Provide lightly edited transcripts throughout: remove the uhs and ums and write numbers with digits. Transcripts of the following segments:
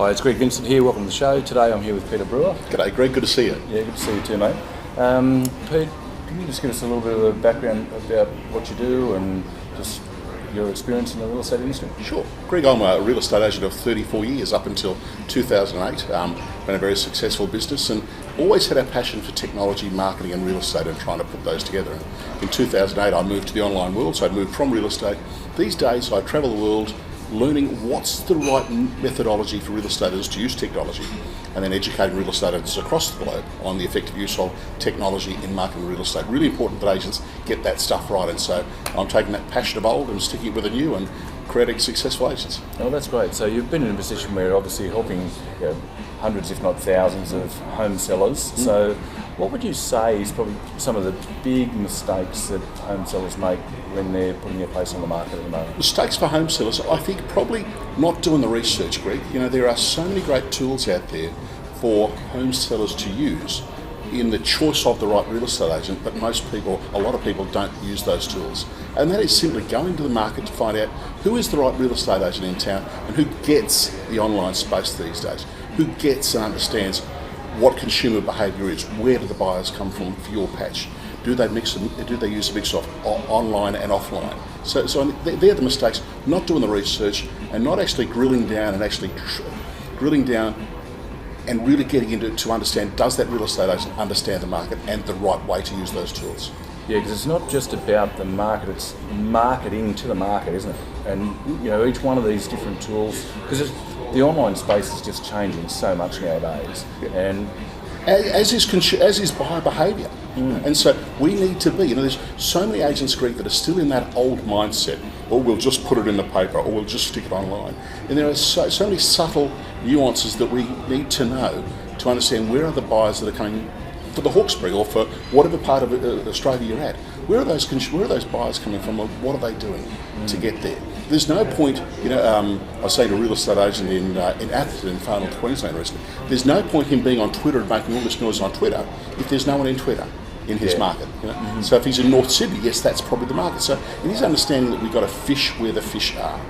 Hi, it's Greg Vincent here. Welcome to the show. Today I'm here with Peter Brewer. G'day Greg, good to see you. Yeah, good to see you too, mate. Pete, can you just give us a little bit of a background about what you do and just your experience in the real estate industry? Sure. Greg, I'm a real estate agent of 34 years up until 2008. Been a very successful business and always had a passion for technology, marketing and real estate and trying to put those together. In 2008 I moved to the online world, so I moved from real estate. These days I travel the world learning what's the right methodology for real estate agents to use technology, and then educating real estate agents across the globe on the effective use of technology in marketing real estate. Really important that agents get that stuff right, and so I'm taking that passion of old and sticking it with the new and creating successful agents. Oh, that's great. So you've been in a position where you're obviously helping hundreds, if not thousands, of home sellers. So what would you say is probably some of the big mistakes that home sellers make when they're putting their place on the market at the moment? Mistakes for home sellers, I think probably not doing the research, Greg. You know, there are so many great tools out there for home sellers to use in the choice of the right real estate agent, but a lot of people don't use those tools. And that is simply going to the market to find out who is the right real estate agent in town and who gets the online space these days, who gets and understands what consumer behaviour is, where do the buyers come from for your patch, do they use a mix of online and offline. So they're the mistakes, not doing the research and not actually drilling down and really getting into it to understand, does that real estate agent understand the market and the right way to use those tools? Yeah, because it's not just about the market, it's marketing to the market, isn't it? And each one of these different tools, because the online space is just changing so much nowadays, and as is buyer behaviour. And so we need to be, there's so many agents, Greg, that are still in that old mindset, or we'll just put it in the paper, or we'll just stick it online. And there are so many subtle nuances that we need to know to understand where are the buyers that are coming for the Hawkesbury or for whatever part of Australia you're at. Where are those buyers coming from, or what are they doing to get there? There's no point, I was saying to a real estate agent in Atherton in far north Queensland recently, there's no point him being on Twitter and making all this noise on Twitter if there's no one in Twitter in his market. So if he's in North Sydney, yes, that's probably the market. So it is understanding that we've got to fish where the fish are.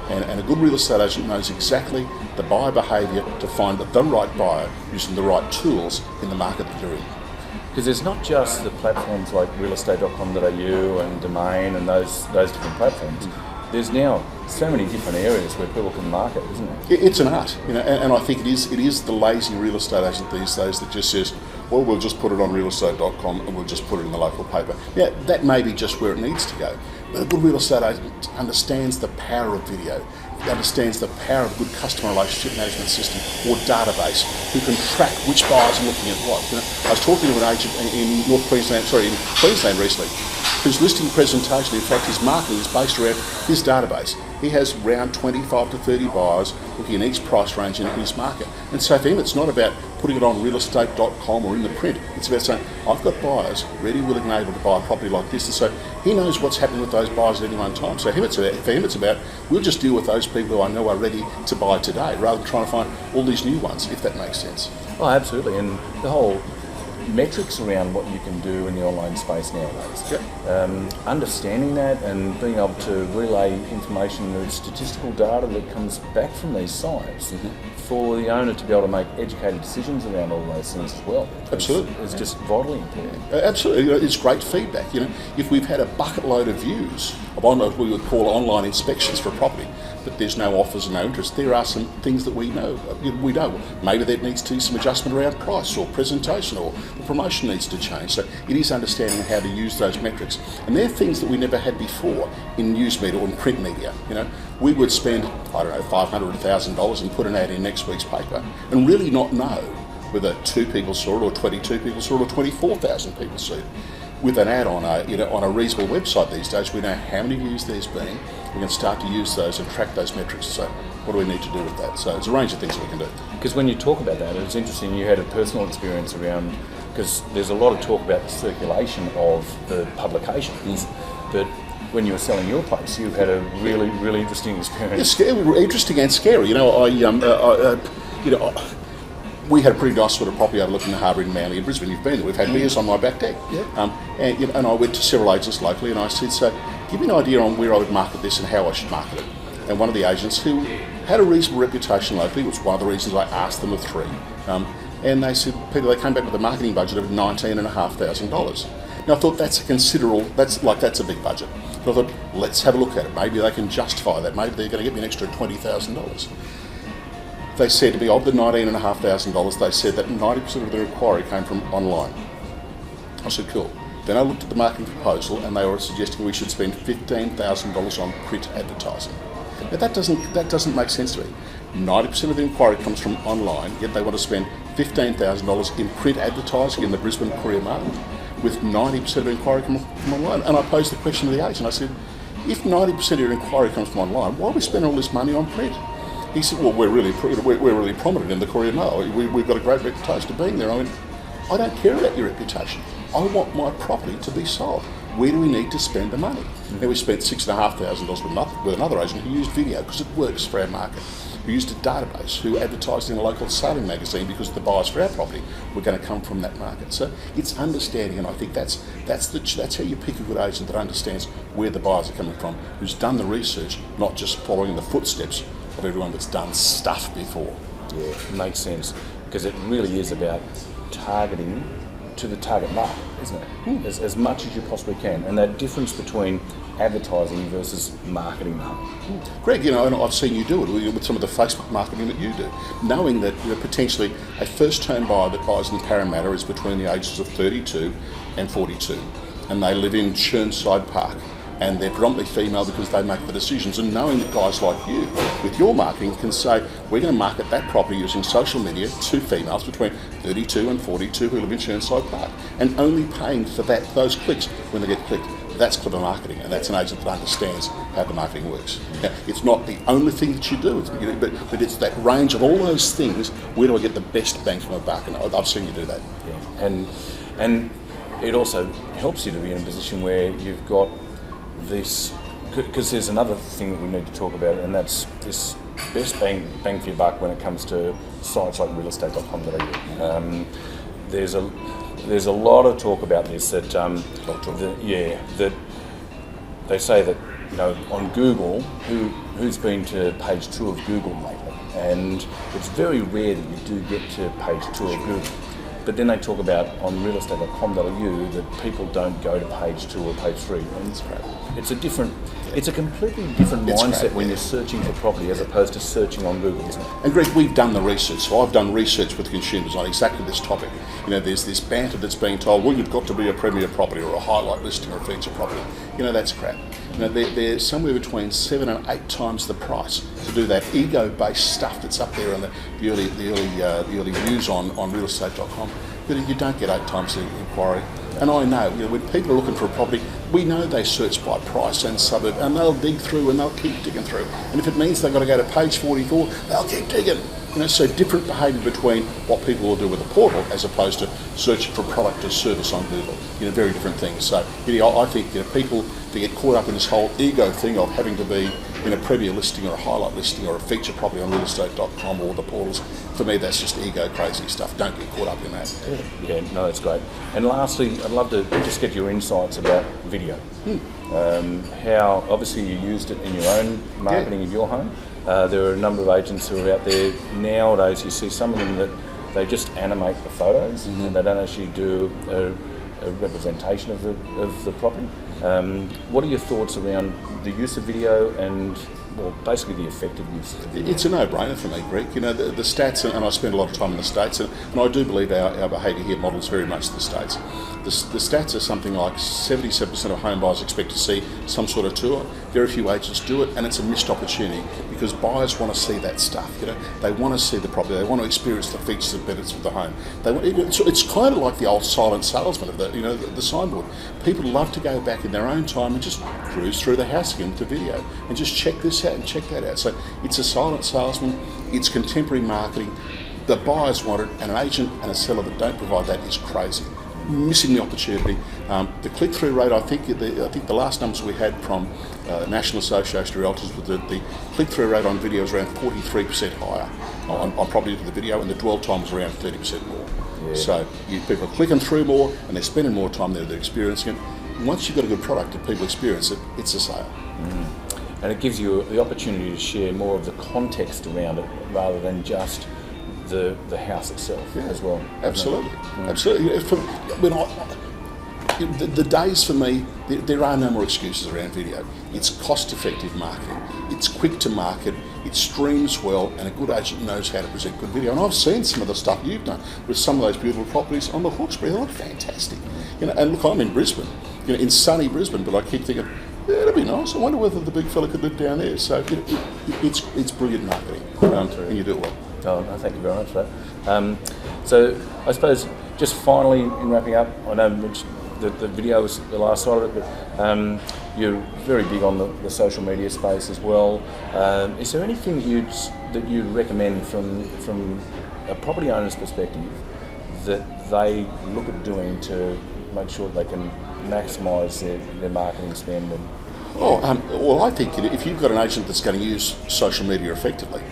And a good real estate agent knows exactly the buyer behaviour to find the right buyer using the right tools in the market that you're in. Because there's not just the platforms like realestate.com.au and Domain and those different platforms. There's now so many different areas where people can market, isn't it? It's an art, and I think it is the lazy real estate agent these days that just says, well, we'll just put it on realestate.com and we'll just put it in the local paper. Yeah, that may be just where it needs to go. But a good real estate agent understands the power of video, understands the power of a good customer relationship management system or database, who can track which buyers are looking at what. I was talking to an agent in Queensland recently, whose listing presentation, in fact his marketing is based around his database. He has around 25 to 30 buyers looking at each price range in his market. And so for him it's not about putting it on realestate.com or in the print. It's about saying, I've got buyers ready, willing and able to buy a property like this. And so he knows what's happening with those buyers at any one time. So for him it's about, we'll just deal with those people who I know are ready to buy today, rather than trying to find all these new ones, if that makes sense. Oh, absolutely. And the whole metrics around what you can do in the online space nowadays. Yep. Understanding that and being able to relay information, the statistical data that comes back from these sites for the owner to be able to make educated decisions around all those things as well. Absolutely. It's just vitally important. Absolutely. It's great feedback. If we've had a bucket load of views of what we would call online inspections for a property, but there's no offers and no interest, there are some things that we know. Maybe there needs to be some adjustment around price or presentation, or the promotion needs to change. So it is understanding how to use those metrics. And they're things that we never had before in news media or in print media. We would spend, $500 or $1,000 and put an ad in next week's paper and really not know whether 2 people saw it or 22 people saw it or 24,000 people saw it. With an ad on a reasonable website these days, we know how many views there's been. We can start to use those and track those metrics. So what do we need to do with that? So there's a range of things that we can do. Because when you talk about that, it's interesting, you had a personal experience around, because there's a lot of talk about the circulation of the publications, but when you were selling your place, you had a really, really interesting experience. Yeah, interesting and scary. We had a pretty nice sort of property overlooking the harbour in Manly and Brisbane. You've been there. We've had beers on my back deck. Yep. And I went to several agents locally and I said, so give me an idea on where I would market this and how I should market it. And one of the agents, who had a reasonable reputation locally, which was one of the reasons I asked them of 3. And they said, Peter, they came back with a marketing budget of $19,500. Now I thought that's a that's a big budget. So I thought, let's have a look at it. Maybe they can justify that. Maybe they're going to get me an extra $20,000. They said to me, of the $19,500, they said that 90% of their inquiry came from online. I said, cool. Then I looked at the marketing proposal and they were suggesting we should spend $15,000 on print advertising. Now that doesn't make sense to me. 90% of the inquiry comes from online, yet they want to spend $15,000 in print advertising in the Brisbane Courier Mail, with 90% of the inquiry coming from online. And I posed the question to the agent. I said, if 90% of your inquiry comes from online, why are we spending all this money on print? He said, well, we're really prominent in the Courier Mail. We've got a great reputation of being there. I went, I don't care about your reputation. I want my property to be sold. Where do we need to spend the money? Now we spent $6,500 with another agent who used video because it works for our market, who used a database, who advertised in a local sailing magazine because the buyers for our property were going to come from that market. So it's understanding, and I think that's how you pick a good agent that understands where the buyers are coming from, who's done the research, not just following the footsteps of everyone that's done stuff before. Yeah, it makes sense, because it really is about targeting to the target market, isn't it? As much as you possibly can, and that difference between advertising versus marketing marketing. Greg, and I've seen you do it with some of the Facebook marketing that you do, knowing that potentially a first-home buyer that buys in Parramatta is between the ages of 32 and 42, and they live in Chirnside Park, and they're predominantly female because they make the decisions, and knowing that guys like you, with your marketing, can say, we're going to market that property using social media to females between 32 and 42 who live in Chirnside Park, and only paying for those clicks when they get clicked. That's clever marketing, and that's an agent that understands how the marketing works. Now, it's not the only thing that you do, but it's that range of all those things. Where do I get the best bang for my buck? And I've seen you do that. Yeah. And it also helps you to be in a position where you've got this, because there's another thing that we need to talk about, and that's this best bang for your buck when it comes to sites like realestate.com.au. There's a lot of talk about this that that they say that on Google, who's been to page 2 of Google lately, and it's very rare that you do get to page 2 of Google. But then they talk about on realestate.com.au that people don't go to page 2 or page 3. And it's a completely different mindset when you're searching for property as opposed to searching on Google, isn't it? And Greg, we've done the research. So I've done research with consumers on exactly this topic. There's this banter that's being told, well, you've got to be a premier property or a highlight listing or a feature property. That's crap. They're somewhere between 7 and 8 times the price to do that ego-based stuff that's up there in the early views on realestate.com. But you don't get 8 times the inquiry. And I know, when people are looking for a property, we know they search by price and suburb, and they'll dig through and they'll keep digging through. And if it means they've got to go to page 44, they'll keep digging. So different behaviour between what people will do with a portal as opposed to searching for product or service on Google. Very different things. So I think people that get caught up in this whole ego thing of having to be in a premier listing or a highlight listing or a feature property on realestate.com or the portals, for me that's just ego crazy stuff. Don't get caught up in that. Yeah, no, that's great. And lastly, I'd love to just get your insights about video. How obviously you used it in your own marketing of your home. There are a number of agents who are out there nowadays. You see some of them that they just animate the photos and they don't actually do a representation of the property. What are your thoughts around the use of video and, basically the effective use of video? It's a no-brainer for me, Greg. The stats, and I spend a lot of time in the States, and I do believe our behaviour here models very much the States. The stats are something like 77% of home buyers expect to see some sort of tour. Very few agents do it, and it's a missed opportunity because buyers want to see that stuff. They want to see the property. They want to experience the features and benefits of the home. It's kind of like the old silent salesman of the signboard. People love to go back in their own time and just cruise through the house again with the video and just check this out and check that out. So it's a silent salesman. It's contemporary marketing. The buyers want it, and an agent and a seller that don't provide that is crazy. Missing the opportunity. The click-through rate, I think the last numbers we had from National Association of Realtors was that the click-through rate on video is around 43% higher on property to the video, and the dwell time was around 30% more. Yeah. So people are clicking through more, and they're spending more time there. They're experiencing it. Once you've got a good product and people experience it, it's a sale. and it gives you the opportunity to share more of the context around it rather than just the house itself as well. Absolutely, absolutely. The days for me, there are no more excuses around video. It's cost-effective marketing. It's quick to market. It streams well, and a good agent knows how to present good video. And I've seen some of the stuff you've done with some of those beautiful properties on the Hawkesbury. They look fantastic. And look, I'm in Brisbane, in sunny Brisbane, but I keep thinking, yeah, it'd be nice. I wonder whether the big fella could live down there. So it's brilliant marketing, and you do it well. Oh, no, thank you very much for that. So I suppose just finally in wrapping up, I know Mitch, the video was the last side of it, but you're very big on the social media space as well. Is there anything that you'd recommend from a property owner's perspective that they look at doing to make sure they can maximise their marketing spend? Well, I think if you've got an agent that's going to use social media effectively,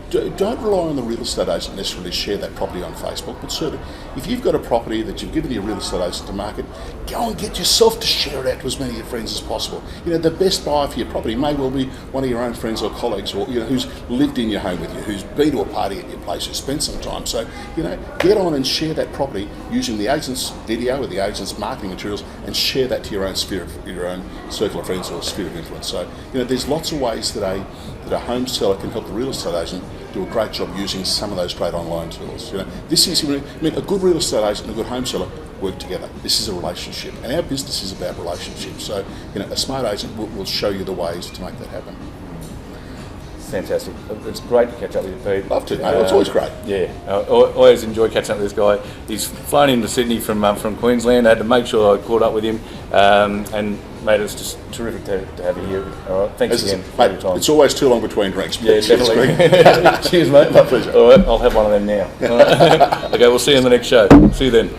don't rely on the real estate agent necessarily to share that property on Facebook, but certainly if you've got a property that you've given your real estate agent to market, go and get yourself to share it out to as many of your friends as possible. The best buyer for your property may well be one of your own friends or colleagues, or who's lived in your home with you, who's been to a party at your place, who's spent some time. So, get on and share that property using the agent's video or the agent's marketing materials, and share that to your own your own circle of friends or sphere of influence. So, there's lots of ways that a home seller can help the real estate agent do a great job using some of those great online tools. This is, a good real estate agent and a good home seller work together. This is a relationship, and our business is about relationships. So, a smart agent will show you the ways to make that happen. Fantastic. It's great to catch up with you, Pete. Love to. It's always great. Yeah, I always enjoy catching up with this guy. He's flown into Sydney from Queensland. I had to make sure I caught up with him, and mate, it's just terrific to have you here. All right, thanks again for your time. It's always too long between drinks. Yeah, definitely. Cheers, mate. My pleasure. All right, I'll have one of them now. All right. Okay, we'll see you in the next show. See you then.